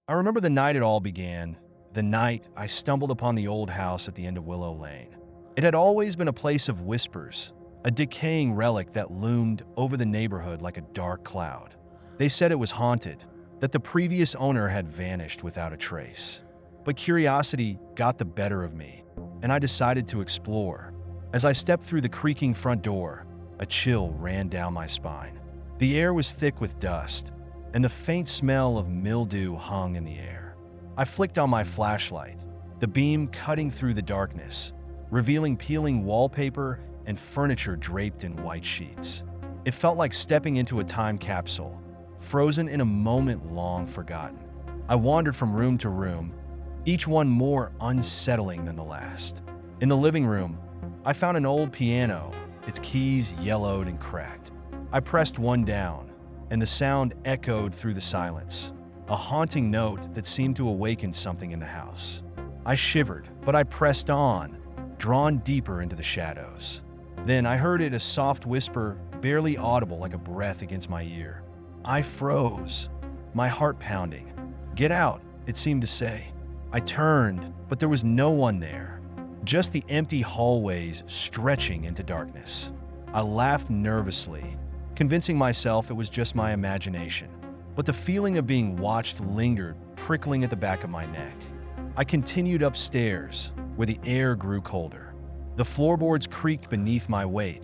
I remember the night it all began, the night I stumbled upon the old house at the end of Willow Lane. It had always been a place of whispers, a decaying relic that loomed over the neighborhood like a dark cloud. They said it was haunted, that the previous owner had vanished without a trace. But curiosity got the better of me, and I decided to explore. As I stepped through the creaking front door, a chill ran down my spine. The air was thick with dust, and the faint smell of mildew hung in the air. I flicked on my flashlight, the beam cutting through the darkness, revealing peeling wallpaper and furniture draped in white sheets. It felt like stepping into a time capsule, frozen in a moment long forgotten. I wandered from room to room, each one more unsettling than the last. In the living room, I found an old piano, its keys yellowed and cracked. I pressed one down, and the sound echoed through the silence, a haunting note that seemed to awaken something in the house. I shivered, but I pressed on, drawn deeper into the shadows. Then I heard it, a soft whisper, barely audible like a breath against my ear. I froze, my heart pounding. "Get out," it seemed to say. I turned, but there was no one there, just the empty hallways stretching into darkness. I laughed nervously, convincing myself it was just my imagination. But the feeling of being watched lingered, prickling at the back of my neck. I continued upstairs, where the air grew colder. The floorboards creaked beneath my weight,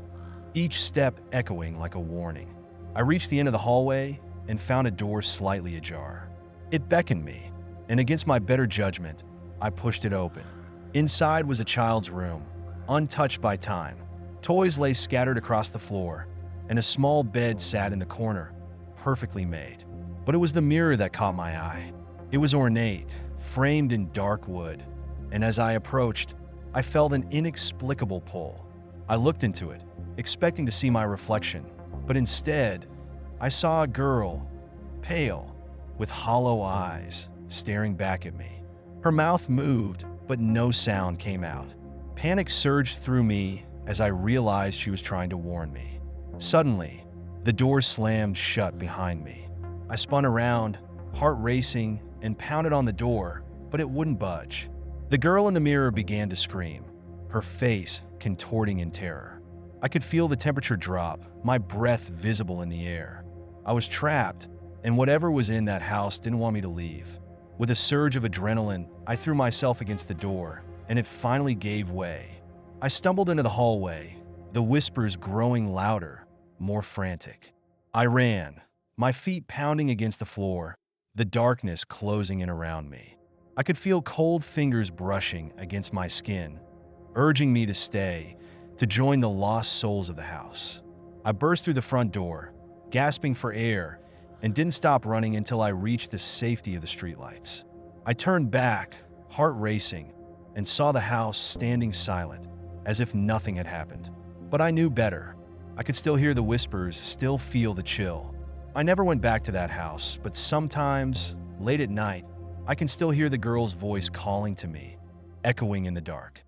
each step echoing like a warning. I reached the end of the hallway and found a door slightly ajar. It beckoned me, and against my better judgment, I pushed it open. Inside was a child's room, untouched by time. Toys lay scattered across the floor, and a small bed sat in the corner, perfectly made. But it was the mirror that caught my eye. It was ornate, framed in dark wood, and as I approached, I felt an inexplicable pull. I looked into it, expecting to see my reflection, but instead, I saw a girl, pale, with hollow eyes, staring back at me. Her mouth moved, but no sound came out. Panic surged through me as I realized she was trying to warn me. Suddenly, the door slammed shut behind me. I spun around, heart racing, and pounded on the door, but it wouldn't budge. The girl in the mirror began to scream, her face contorting in terror. I could feel the temperature drop, my breath visible in the air. I was trapped, and whatever was in that house didn't want me to leave. With a surge of adrenaline, I threw myself against the door, and it finally gave way. I stumbled into the hallway, the whispers growing louder, more frantic. I ran, my feet pounding against the floor, the darkness closing in around me. I could feel cold fingers brushing against my skin, urging me to stay, to join the lost souls of the house. I burst through the front door, gasping for air, and didn't stop running until I reached the safety of the streetlights. I turned back, heart racing, and saw the house standing silent, as if nothing had happened. But I knew better. I could still hear the whispers, still feel the chill. I never went back to that house, but sometimes, late at night, I can still hear the girl's voice calling to me, echoing in the dark.